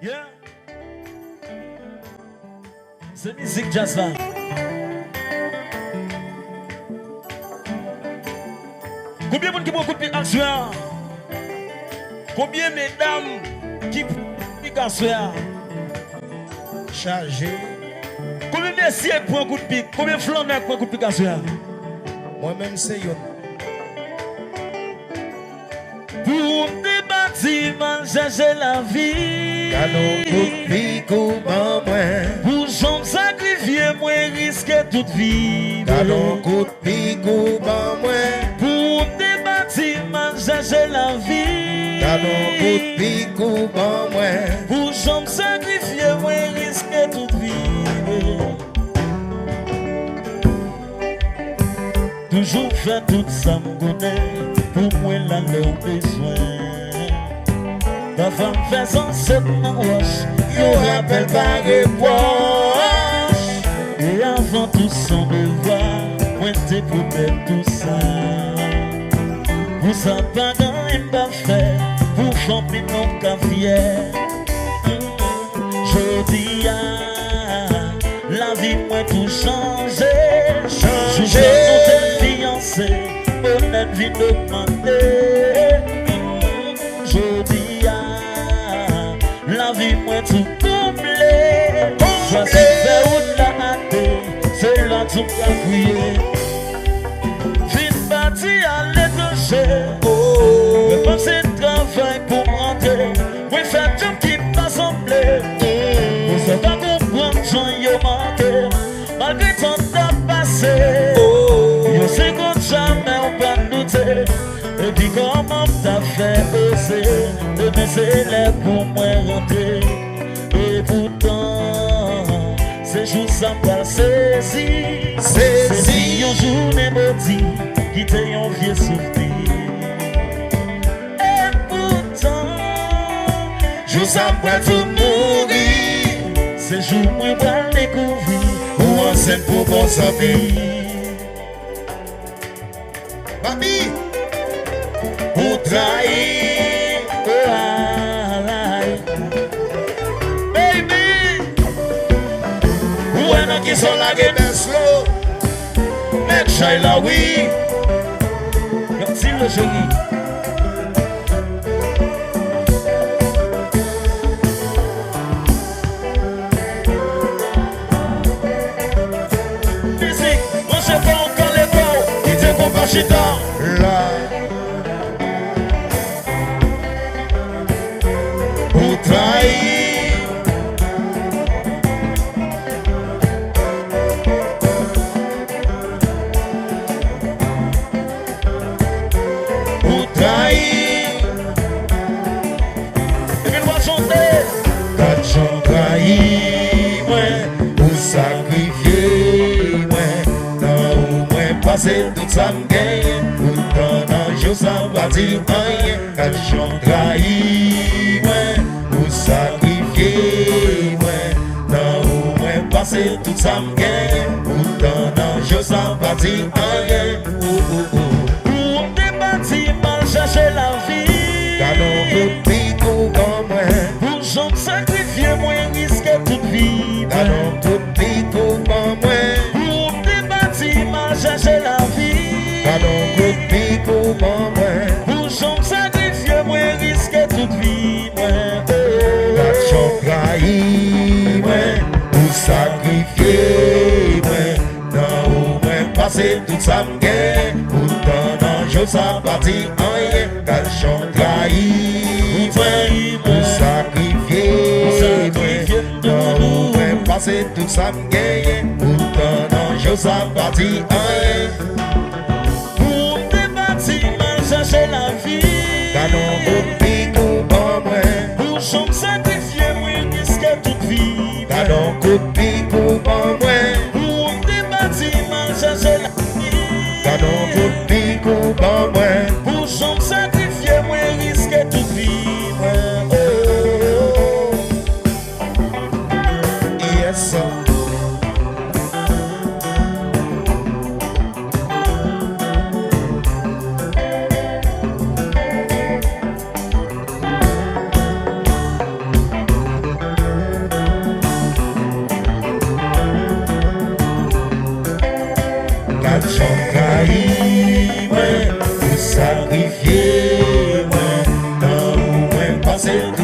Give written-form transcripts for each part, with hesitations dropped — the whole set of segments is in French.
Yeah. C'est musique jazz là. Combien de monde qui prend coup de pied à soir? Combien de mesdames qui piquent à soir? Chargé. Combien de messieurs prennent coup de pied? Combien de flammes prennent coup de pied à soir? Moi-même, c'est yon. Pour des bâtiments, chercher la vie. Canon coup de pique ou ban moi. Pour j'en sacrifier, moi risquer toute vie. Canon coup de pique ou ban moi. Pour des bâtiments, chercher la vie. Canon coup de pique ou ban moi. Pour j'en sacrifier, moi risquer toute vie. Toujours faire tout ça me connaît. Pour moi là leur besoin. Ta femme fait son set en roche. Yo rappelle par reproche. Et avant tout son devoir, moi t'es pour mettre tout ça. Pour ça pas d'un pas fait. Pour champion non qu'à fier. Je dis la vie moi tout changé. Changer notre fiancé. Honnête vie augmentée. Je dis la vie moi tout comblé. Choisis faire où la hâte. C'est là tout la crier. Vite parti à l'étranger. Mais pas c'est travail pour rentrer. Oui faire tout qui pas semblé. Vous savez pas comprendre j'en y manqué. Malgré ton temps passé. Yo c'est qu'on jamais on pas douter. Et puis comment t'as fait oser de mes élèves pour moi rentrer. Et pourtant ces jours ça m'a saisi. Saisi un journée maudit qui t'a un vieux souvenir. Et pourtant jour ça m'a tout mourir. Ces jours moi va découvrir ou ensemble pour bon s'habiller. Babi. Pour trahir, baby. Ou un qui sont là qui est slow. Make shy la oui. Merci le chéri. Musique, moi je pas encore les beaux. Il te compare chita. Là. Pour trahir. Pour trahir. Et puis on va chanter. Quand j'en trahis, moi, pour sacrifier, moi, dans où moi passer tout ça me gagne, pourtant dans jour ça va dire rien. Quand j'en trahis, moi, pour sacrifier, moi, dans où moi passer tout ça me gagne, pourtant dans jour ça va dire rien. Pour des bâtiments, chercher la vie. Canon coup de pique ou ban moi. Pour j'en sacrifier, moi risquer toute vie. Canon coup de pique ou ban moi. Pour des bâtiments, chercher la vie. Canon coup de pique ou ban moi. Pour j'en sacrifier, moi risquer toute vie. Quand j'en trahis, moi, pour sacrifier, moi, dans où moi passer tout ça me gagne, pourtant dans jour ça va dire rien. Quand j'en trahis, moi, pour sacrifier, moi, dans où moi passer tout ça me gagne, pourtant dans jour ça va dire rien. Pour des bâtiments, chercher la vie. Canon coup de pique ou ban moi. Pour j'en sacrifier, moi risquer toute vie. Canon coup de pique ou ban moi. Pour des bâtiments, chercher la vie. Canon coup de pique ou ban moi. Pour j'en sacrifier, moi risquer toute vie. Yes, sir.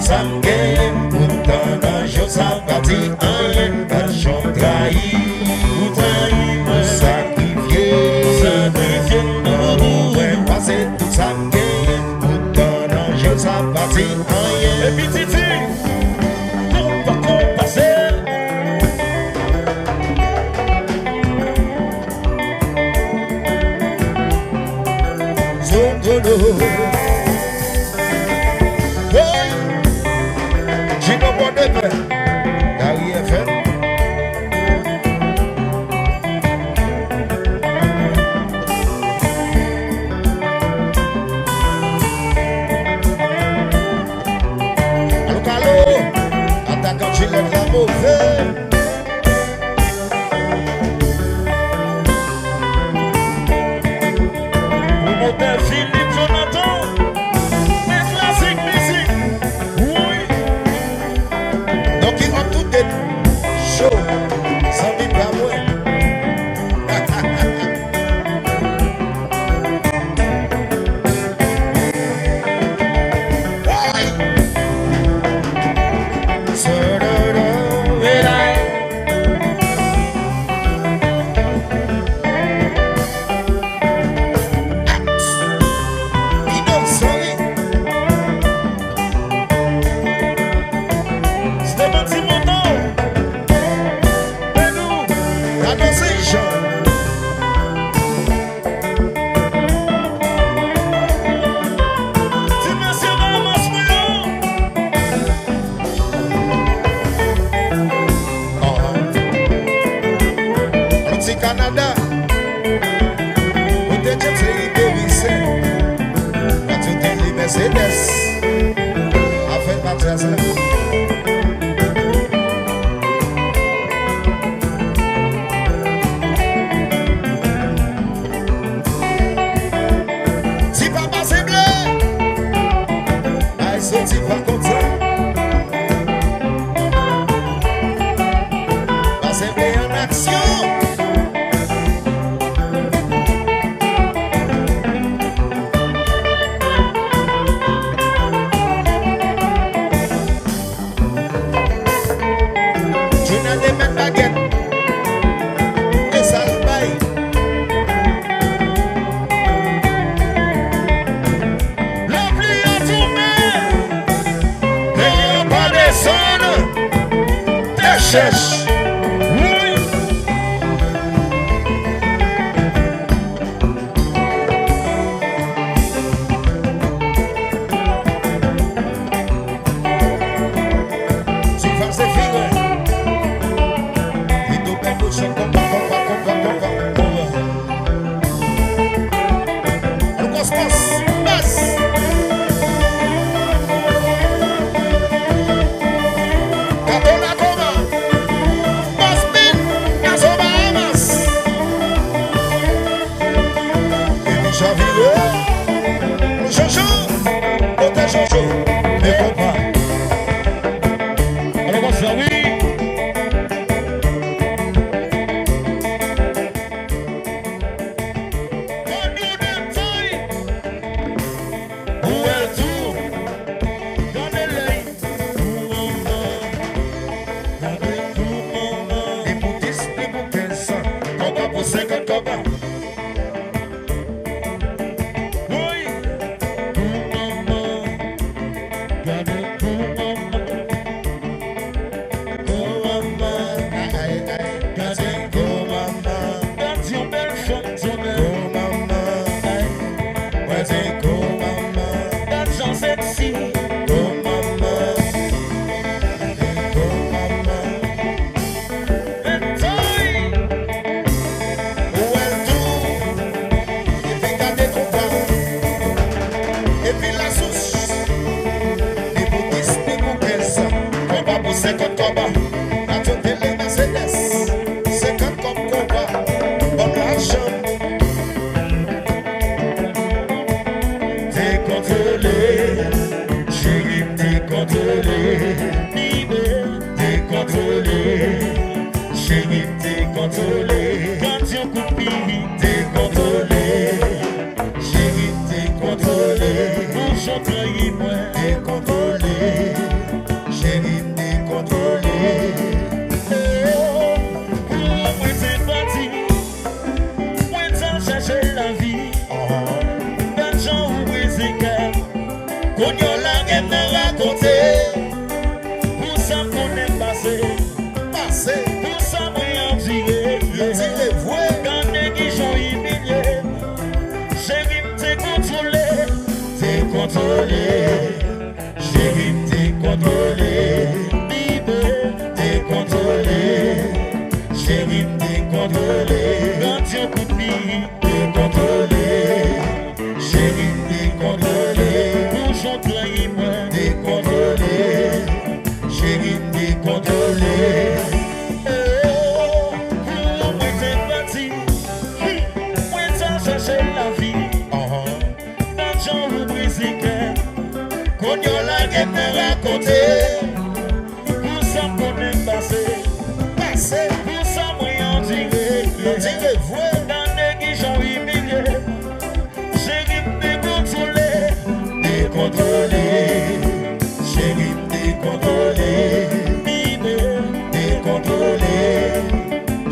tout ça m'gagne. Pourtant, un jour ça va dire rien. L'argent trahi, ou trahi, ou sacrifié. Non, ouais, passer tout ça m'gagne. Pourtant, un jour ça va dire rien. Et puis Titi, tout va qu'on passer. Zongolo. Gino Bonnepe, Dari FM. Allô, Carlo, attaquant Gilles la mauvaise. Promoteur Philippe Jonathan, les classiques musique. Oui. Donc il va tout être chaud, sans vivre pas moi. Canada, où t'es James Libérissin, quand tu t'es les Mercedes, afin de partir ça. Si papa c'est bleu, aïe, sorti pas comme ça. Pas c'est bleu en action. Cherche. Oui. Tu fasses des figures. Et tout bel bouchon, combat. Le cosmos, basse. Décontrôlé. yon la gen me raconte. Pour ça qu'on est passé. Pour ça moi en dire. Quand les qui sont humiliés. Chérie t'es contrôlé. T'es contrôlé. Chérie t'es contrôlé. Bibé. T'es contrôlé. Chérie t'es contrôlé. Quand tu coup de bille. T'es contrôlé. Chérie t'es contrôlé. Pour j'en trahi moi. T'es contrôlé. Chérie t'es contrôlé. Oh, moi t'es parti. Moi t'as cherché la vie. Pas j'en vous brisé cœur. Qu'on yon la gen me raconte. Pour ça qu'on est passé. Pour ça moi en dire. Yon dire vrai. Dans les qui sont humiliés. Chérie t'es contrôlé. T'es contrôlé. Chérie t'es contrôlé. Bibé. T'es contrôlé.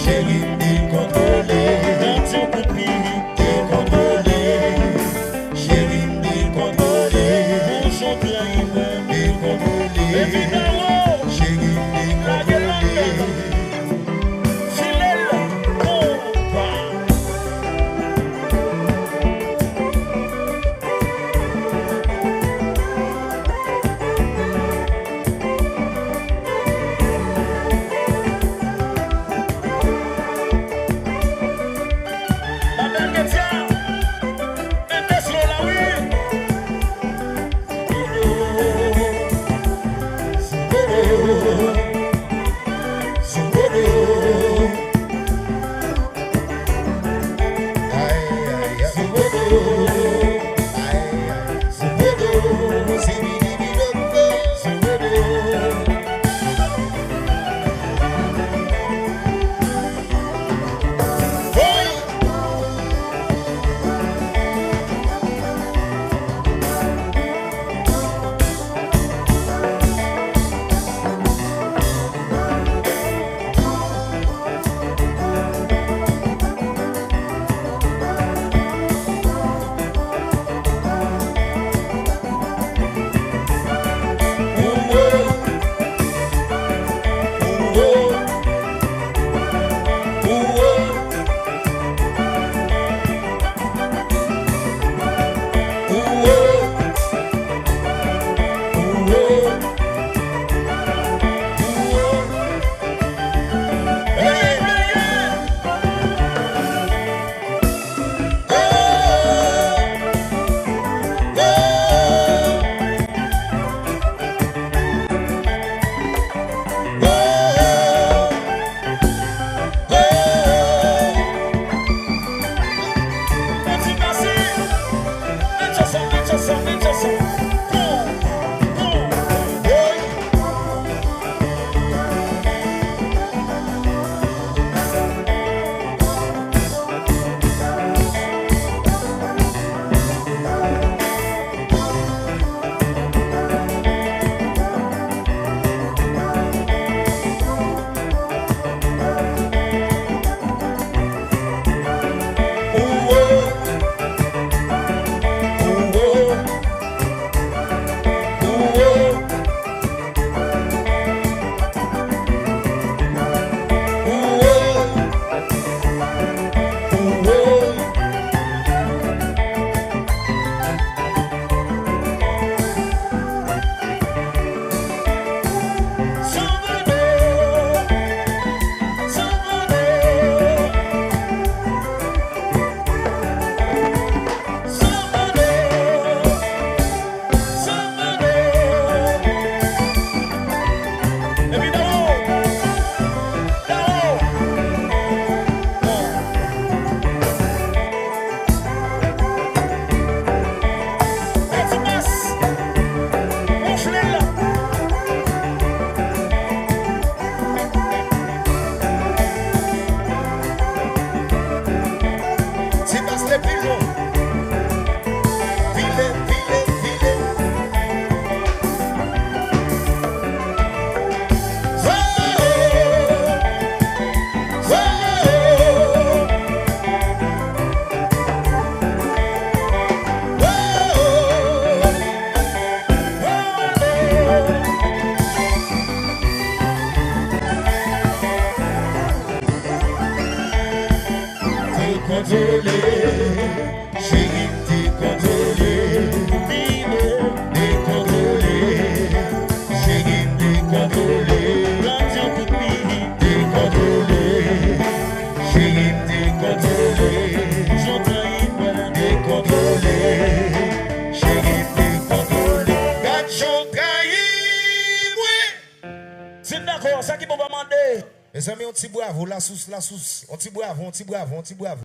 Chérie t'es contrôlé. Quand tu coup de bille. T'es contrôlé. Chérie t'es contrôlé. Pour j'en trahi moi. T'es contrôlé. Évidemment. Chérie t'es La gueule contrôlé. Fidèle. Combat. La belle Ketia, mettez slow la oui. décontrôlé, chérie, décontrôlé, décontrôlé, chérie, décontrôlé, décontrôlé, chérie, décontrôlé, décontrôlé, chérie, décontrôlé, gâteau caïm, ouais. C'est d'accord, ça qui peut pas demander. Mes amis, on t'y bravo, la sauce, on t'y bravo, on t'y bravo, on t'y bravo.